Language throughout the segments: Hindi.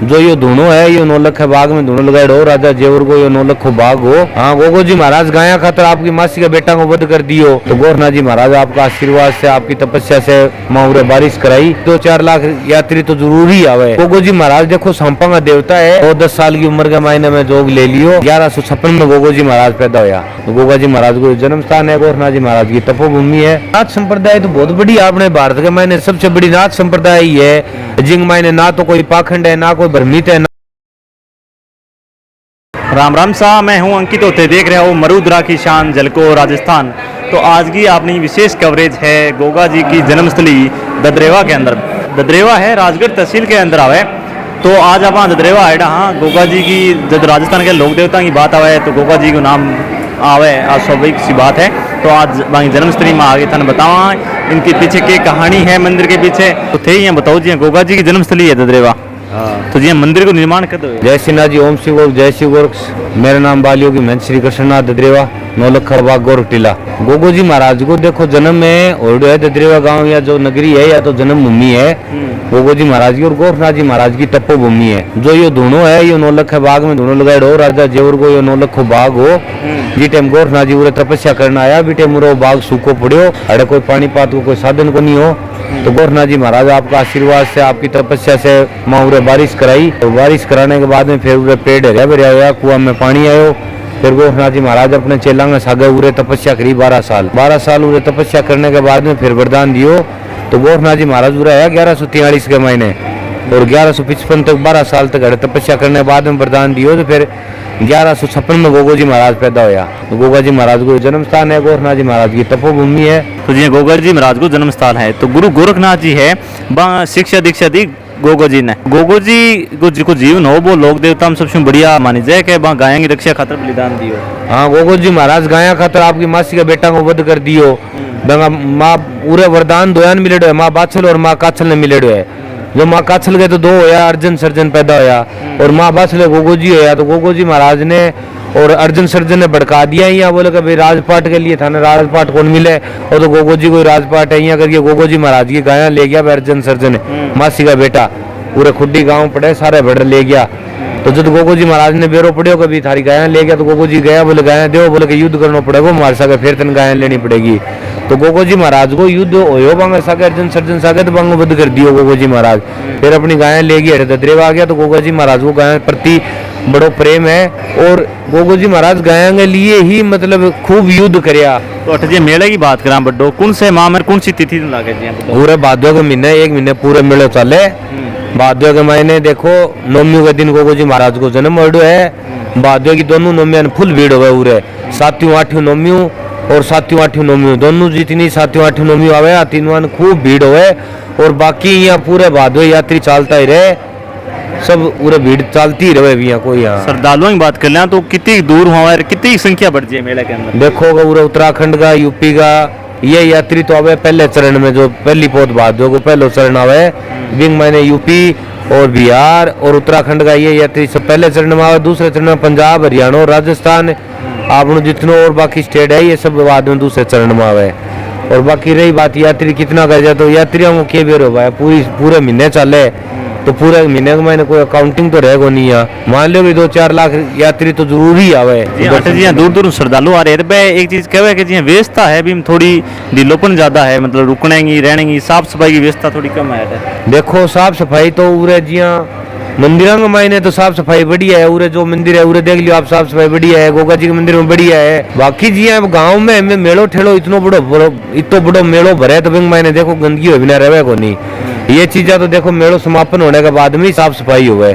जो ये दोनों है ये 9 लख बाग में दोनों लगाए हो राजा जेवर को ये 9 लख बाग हो। हाँ गोगो जी महाराज गाया खातर आपकी मासी का बेटा को वध कर दियो तो गोरखनाथ जी महाराज आपका आशीर्वाद से आपकी तपस्या से माउरे बारिश कराई 2-4 लाख यात्री तो जरूरी आवे। गोगो जी महाराज देखो सांपा का देवता है और 10 साल की उम्र के महीने में जोग ले लियो। 1156 में गोगो जी महाराज पैदा होया। तो गोगा जी महाराज को जन्म स्थान है, गोरखनाथ जी महाराज की तपोभूमि है। नाथ संप्रदाय तो बहुत बड़ी आपने भारत के मायने सबसे बड़ी नाथ संप्रदाय ही है जिंग मायने ना तो कोई पाखंड है ना कोई भ्रमित है। राम राम साहब, मैं हूं अंकित होते देख रहे हो मरुद्रा की शान जलको राजस्थान। तो आज की अपनी विशेष कवरेज है गोगा जी की जन्मस्थली ददरेवा के अंदर। ददरेवा है राजगढ़ तहसील के अंदर आवे। तो आज आप ददरेवा आए हाँ गोगा जी की जब राजस्थान के लोक देवता की बात आवे तो गोगा जी को नाम आवे आज स्वाभाविक सी बात है। तो आज बाकी जन्मस्थली में आगे थाने बतावा इनके पीछे की कहानी है मंदिर के पीछे। तो थे ही बताओ जी गोगा जी की जन्मस्थली है ददरेवा। तो जी मंदिर को निर्माण कर दो। जय श्रीनाथ जी, ओम श्री गोरख, जय श्री गोरख। मेरा नाम बालियोगी महंत श्री कृष्णनाथ ददरेवा 9 लख बाग गोरख टीला। गोगो जी महाराज को देखो जन्म में ओरडो है ददरेवा गांव या जो नगरी है या तो जन्म भूमि है गोगो जी महाराज की और गोरखनाथ जी महाराज की तपोभूमि है। जो ये दोनों है ये 9 लख बाग में दोनों लगाए हो राजा जेवर को ये 9 लख बाग हो। जी टाइम गोरखनाथ जी पूरे तपस्या करना आया बीटे मुरो बाग सूखो पड़ियो अरे कोई पानी पात को कोई साधन को नहीं हो। तो गोरखनाथ जी महाराज आपका आशीर्वाद से आपकी तपस्या से माँ उरे बारिश कराई। तो बारिश कराने के बाद में फिर उरे पेड़ हरिया भरिया कुआ में पानी आयो। फिर गोरखनाथ जी महाराज अपने चेला में सागे उरे तपस्या करी 12 साल उरे तपस्या करने के बाद में फिर वरदान दियो। तो गोरखनाथ जी महाराज उरे आया 1143 के महीने और 1155 तक 12 साल तक तपस्या करने के बाद में वरदान दियो। तो फिर 1156 में गोगो जी महाराज पैदा होया। तो गोगा जी महाराज को जन्म स्थान है, गोरखनाथ जी महाराज की तपोभूमि है। तो जी गोगा जी महाराज को जन्म स्थान है। तो गुरु गोरखनाथ जी है शिक्षा दीक्षा दी गोगो जी ने। गोगो जी को जीवन हो वो लोक देवता में सबसे बढ़िया मानी जाए कि गायों की रक्षा खातर बलिदान दियो। हाँ गोगो जी महाराज गाया खातर आपकी मासी का बेटा को वध कर दियो। माँ पूरे वरदान दोयान मिलेडो है, माँ बाछल और माँ काछल ने मिलेडो है। जो माँ काछल के तो 2 होया अर्जुन सर्जन पैदा होया और माँ बाछल गोगो जी होया। तो गोगो जी महाराज ने और अर्जुन सर्जन ने भड़का दिया यहाँ बोले कि भाई राजपाट के लिए थाने राजपाट कौन मिले और तो गोगो जी को राजपाट है यहाँ करके गोगो जी महाराज की गाया ले गया अर्जुन सर्जन मासी का बेटा पूरे खुड्डी गांव पड़े सारे भड़ ले गया। तो जब गोगो जी महाराज ने बेरो पड़ियो कभी थारी गाया ले गया तो गोगो जी गया बोले गाया दो बोले कि युद्ध करना पड़ेगा मार सके फिर तेन गाया लेनी पड़ेगी। तो गोगो जी महाराज को युद्ध होयो बांगे सागे अर्जुन सर्जन सागे तो बांगो वध कर दियो गोगो जी महाराज। फिर अपनी गायें ले गई ददरेवा आ गया। तो गोगो जी महाराज को गाय प्रति बड़ो प्रेम है और गोगो जी महाराज गायों के लिए ही मतलब खूब युद्ध करया। तो अठ जी मेले की बात करा बड्डो कौन से माह में कौन सी तिथि लागे जी पूरे भादों के महीने 1 महीने पूरे मेले चले। भादों के महीने देखो नवमी के दिन गोगो जी महाराज को जन्म होड़ो है। भादों की दोनों नवमियां फुल भीड़ हुए पूरे 7वीं 8वीं नवमी और 7वीं 8वीं नवमी दोनों जितनी 7वीं 8वीं नवमी आवे तीनों खूब भीड़ हुए और बाकी यहाँ पूरे भादों यात्री चलता ही रहे सब पूरे भीड़ चलती ही रहे भी यहाँ कोई यहाँ। श्रद्धालुओं की बात कर लें तो कितनी दूर हुआ कितनी संख्या बढ़ जाए मेले के अंदर देखो पूरे उत्तराखंड का यूपी का ये यात्री तो आवे पहले चरण में जो पहली पौध भादों को पहले चरण आवे विंग मैंने यूपी और बिहार और उत्तराखंड का ये यात्री सब पहले चरण में आवे। दूसरे चरण में पंजाब हरियाणा और राजस्थान आप जितनों और बाकी स्टेट है ये सब बाद में दूसरे चरण में आवे। और बाकी रही बात यात्री कितना कर जाए तो यात्रियों को क्या बेर हो भाई पूरे महीने चले तो पूरे महीने के मैंने कोई अकाउंटिंग तो रहेगा नहीं है। मान लो भी 2-4 लाख यात्री तो जरूरी आवे। जी दूर दूर श्रद्धालु आ रहे हैं। एक चीज कहे कि जी व्यवस्था है भी थोड़ी ढीलोपन ज्यादा है मतलब रुकने की रहने की साफ सफाई की व्यवस्था थोड़ी कम है। देखो साफ सफाई तो उरे जिया मंदिरों के मायने तो साफ सफाई बढ़िया है। उरे जो मंदिर है उरे देख लियो आप साफ सफाई बढ़िया है। गोगा जी के मंदिर में बढ़िया है। बाकी जी गाँव में मेलो ठेलो इतनो बड़ो मेलो भरे तो मायने देखो गंदगी हो बिना रहे को नहीं। ये चीजें तो देखो मेलो समापन होने के बाद में ही साफ सफाई हुए।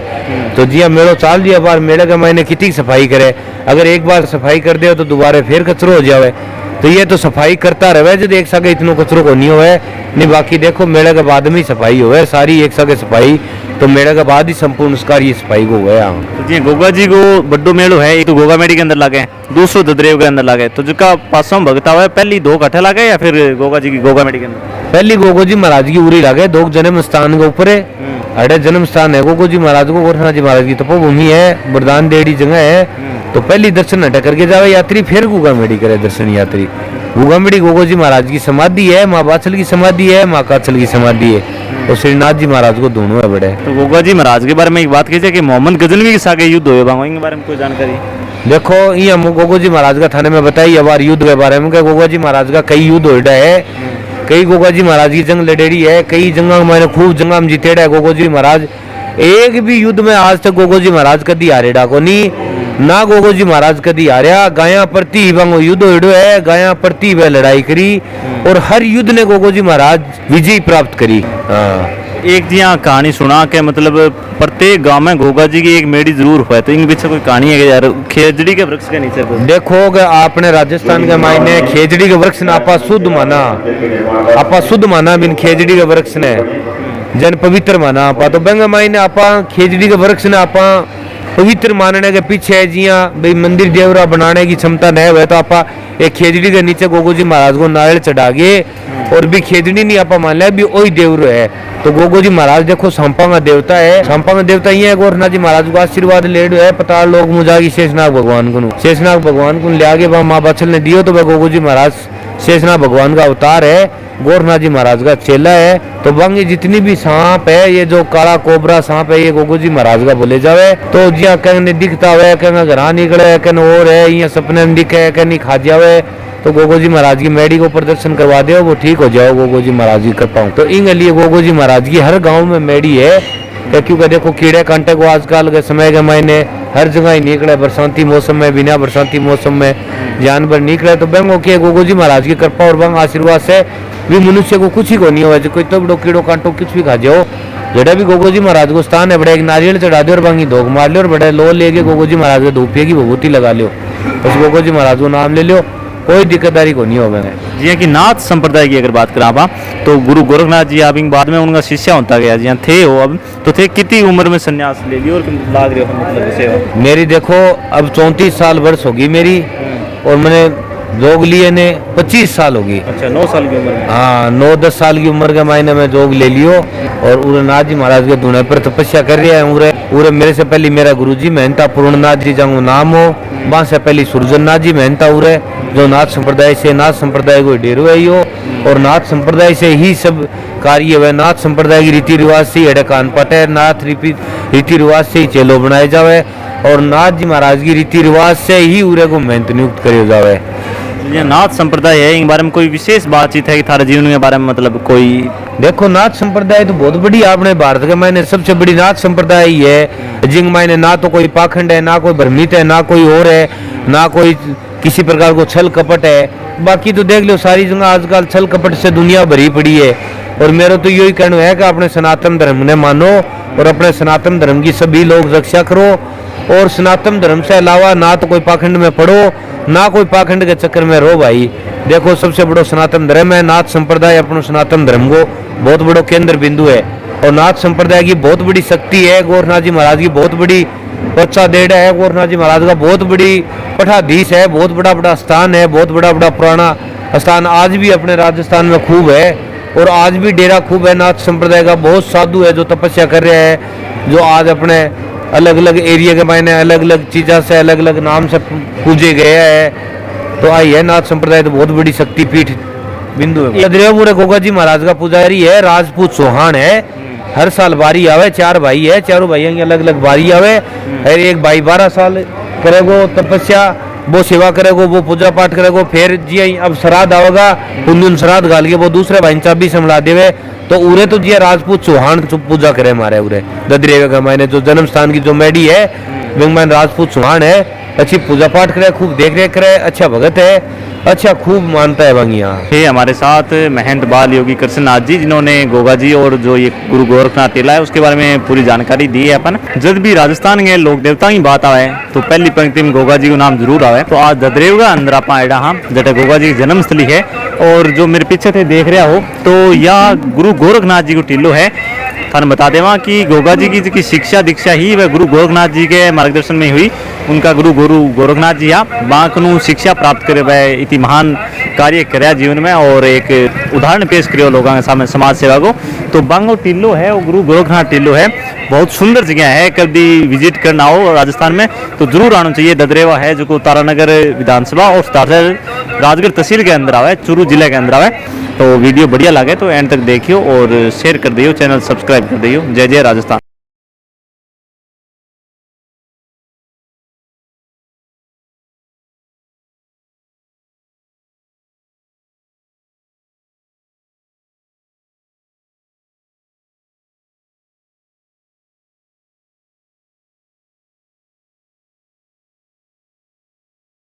तो जी मेलो चाल दिया बार मेले के मायने कितनी सफाई करे अगर एक बार सफाई कर दे तो दोबारा फिर कचरो हो जावे। तो ये तो सफाई करता रहे जब एक सागे इतनो कचरो को नहीं हुए नहीं। बाकी देखो मेले के बाद में ही सफाई हुए सारी एक सागे सफाई तो मेले के बाद ही संपूर्ण उसका ये सफाई को हुआ। तो जी गोगा जी को बड्डो मेलो है एक तो गोगा मेडी के अंदर लागे दूसरो ददरेव के अंदर लागे। तो जिसका पासों भगता हुआ पहली 2 कट्ठे लागे या फिर गोगा जी की गोगा मेडी के अंदर पहली गोगो जी महाराज की उरी लागे 2 जन्म स्थान के ऊपर अड़े जन्म स्थान है गोगो जी महाराज को गोरखनाथ जी महाराज की तपोभूमि है वरदान देड़ी जगह है। तो पहली दर्शन हटा करके जावे यात्री फिर गुगा मेडी करे दर्शन यात्री। गुगा मेडी गोगो जी महाराज की समाधि है, माँ बाछल की समाधि है, माँ काछल की समाधि है। और श्रीनाथ जी महाराज को दोनों है बड़े। तो गोगा जी महाराज के बारे में एक बात कीजिए कि मोहम्मद गजनवी के साथ युद्ध हुए बांगो, इनके बारे में कोई जानकारी? देखो ये हम गोगो जी महाराज का थाने में बताइए बार युद्ध के बारे में, गोगा जी महाराज का कई युद्ध हो है, कई गोगा जी महाराज की जंग लड़ेड़ी है, कई जंगा मैंने खूब जंगा में जीतेड़ा है गोगो जी महाराज। एक भी युद्ध में आज तक गोगो जी महाराज कदी हारेड़ा को नहीं, ना गोगो जी महाराज कदी हारिया। गाया प्रति वांगो युद्ध होड़ो है, गाया प्रति वह लड़ाई करी और हर युद्ध ने गोगो जी महाराज विजय प्राप्त करी। हाँ, एक जी यहाँ कहानी सुना के मतलब प्रत्येक गांव में गोगा जी की एक मेड़ी जरूर हुआ है, तो इनके पीछे कोई कहानी है कि यार खेजड़ी के वृक्ष के नीचे को? देखो कि आपने राजस्थान के मायने खेजड़ी के वृक्ष ने आपा शुद्ध माना बिन खेजड़ी के वृक्ष ने जन पवित्र माना आपा, तो बेंगे मायने आपा खेजड़ी के वृक्ष ने आपा पवित्र मानने के पीछे जिया भाई मंदिर देवरा बनाने की क्षमता नहीं हुए तो आपा एक खेजड़ी के नीचे गोगो जी महाराज को नारियल चढ़ा गए और भी खेजड़ी नहीं आपा मान लिया भी वही देवरो है। तो गोगो जी महाराज देखो सांपा का देवता है, सांपा का देवता ये है। गोरखनाथ जी महाराज को आशीर्वाद लेडो है पता लोग मुझागी शेषनाग भगवान को, शेषनाग भगवान को ले आगे माँ बचल ने दियो तो वह गोगो जी महाराज शेषनाग भगवान का अवतार है, गोरखनाथ जी महाराज का चेला है। तो बंग जितनी भी सांप है, ये जो काला कोबरा सांप है, ये गोगो जी महाराज का बोले जावे। तो जिया कहने दिखता हुआ कहना घर निकले कहने और है, ये सपने में दिखे कहनी खा जावे, तो गोगो जी महाराज की मेडी को प्रदर्शन करवा दो, वो ठीक हो जाओ गोगो जी महाराज की कृपा। तो इन लिए गोगो जी महाराज की हर गांव में मेडी है, क्योंकि देखो कीड़े कांटे को आजकल के समय के मायने हर जगह ही निकले, बरसाती मौसम में बिना बरसाती मौसम में जानवर निकले। तो बेंगो के गोगो जी महाराज की कृपा और बंग आशीर्वाद से भी मनुष्य को कुछ ही को नहीं हुआ, कोई तो बड़ो कीड़ो कांटो कुछ भी खा जाओ। जड़ा भी गोगो जी महाराज को स्थान है, बड़े एक नारियल चढ़ा दो और बंगी धोख मार लो और बड़े लो लेके गोगो जी महाराज के धूपिया की विभूति लगा लो, बस गोगो जी महाराज को नाम ले लो, कोई दिक्कतदारी को नहीं होगा। जी कि नाथ संप्रदाय की अगर बात करा आप तो गुरु गोरखनाथ जी आप बाद में उनका शिष्य होता गया जी थे हो अब तो थे कितनी उम्र में संन्यास ले लिया और लाग रहे हो मतलब सेवा? मेरी देखो अब 34 साल वर्ष होगी मेरी और मैंने जोग लिए ने 25 साल होगी। अच्छा 9 साल की उम्र में? हाँ 9-10 साल की उम्र के मायने में जोग ले लियो और उरनाथ जी महाराज के धुने पर तपस्या कर रहे हैं। उरे मेरे से पहले मेरा गुरुजी मेहनता पूर्णनाथ जी जाऊँ नाम हो, वहाँ से पहले सुरजननाथ जी मेहनता उरे जो नाथ संप्रदाय से, नाथ संप्रदाय को डेरो है यो और नाथ संप्रदाय से ही सब कार्य हुए, नाथ संप्रदाय की रीति रिवाज से ही कान पटे, नाथ रीति रिवाज से ही चेलो बनाए जावे और नाथ जी महाराज की रीति रिवाज से ही उरे को मेहनत नियुक्त करे जावे। ये नाथ संप्रदाय है, इन बारे में कोई विशेष बातचीत है कि थारे जीवन के बारे में मतलब कोई? देखो नाथ संप्रदाय तो बहुत बड़ी आपने भारत के मायने सबसे बड़ी नाथ संप्रदाय ही है, जिंग मायने ना तो कोई पाखंड है, ना कोई भ्रमित है, ना कोई और है, ना कोई किसी प्रकार को छल कपट है। बाकी तो देख लो सारी जगह आजकल छल कपट से दुनिया भरी पड़ी है और मेरा तो यही कहना है कि अपने सनातन धर्म ने मानो और अपने सनातन धर्म की सभी लोग रक्षा करो और सनातन धर्म से अलावा ना तो कोई पाखंड में पढ़ो, ना कोई पाखंड के चक्कर में रहो भाई। देखो सबसे बड़ो सनातन धर्म है, नाथ संप्रदाय अपने सनातन धर्म को बहुत बड़ो केंद्र बिंदु है और नाथ संप्रदाय की बहुत बड़ी शक्ति है, गोरखनाथ जी महाराज की बहुत बड़ी बच्चा देड़ा है, गोरखनाथ जी महाराज का बहुत बड़ी पठाधीश है, बहुत बड़ा स्थान है, बहुत बड़ा पुराना स्थान आज भी अपने राजस्थान में खूब है और आज भी डेरा खूब है। नाथ संप्रदाय का बहुत साधु है जो तपस्या कर रहे हैं, जो आज अपने अलग अलग एरिया के मायने अलग अलग चीज़ों से अलग अलग नाम से पूजे गए हैं। तो आई है नाथ संप्रदाय तो बहुत बड़ी शक्तिपीठ बिंदु है। ददरेवा गोगा जी महाराज का पुजारी है, राजपूत चौहान है, हर साल बारी आवे, 4 भाई है, चारों भाइयों की अलग अलग बारी आवे। हर एक भाई 12 साल करेगो तपस्या, वो सेवा करेगो, वो पूजा पाठ करेगो, फिर जी अब श्राद्ध आवेगा पुण्य श्राद्ध गाल के वो दूसरे भाई चाबी संभला देवे। तो उरे तो जी राजपूत चौहान पूजा करे हमारे उरे ददरेवा का मायने जो जन्म स्थान की जो मेडी है विंगमैन राजपूत चौहान है, अच्छी पूजा पाठ करे, खूब देख रेख करे, अच्छा भगत है, अच्छा खूब मानता है बंगी। यहाँ ये हमारे साथ महंत बाल योगी कृष्णनाथ जी जिन्होंने गोगा जी और जो ये गुरु गोरखनाथ टीला है उसके बारे में पूरी जानकारी दी है। अपन जब भी राजस्थान के लोक देवता की बात आवे तो पहली पंक्ति में गोगा जी का नाम जरूर आवे। तो आज ददरेवा अंदर आप आएडा हाँ जटे गोगा जी की जन्मस्थली है और जो मेरे पीछे थे देख रहा हो तो यह गुरु गोरखनाथ जी को टीलो है। थाने बता देवा कि गोगा जी की शिक्षा दीक्षा ही वह गुरु गोरखनाथ जी के मार्गदर्शन में हुई। उनका गुरु गोरखनाथ जी यहाँ बांकनु शिक्षा प्राप्त करे वह इतनी महान कार्य कराया जीवन में और एक उदाहरण पेश करो लोगों के सामने समाज सेवा को। तो बांगो टिल्लो है वो गुरु गोरखनाथ टिल्लो है बहुत सुंदर जगह है, कभी विजिट करना हो राजस्थान में तो जरूर आना चाहिए। ददरेवा है जो को तारानगर विधानसभा और राजगढ़ तहसील के अंदर आवे, चूरू जिले के अंदर आवे। तो वीडियो बढ़िया लगे तो एंड तक देखियो और शेयर कर दियो, चैनल सब्सक्राइब कर दियो। जय जय राजस्थान।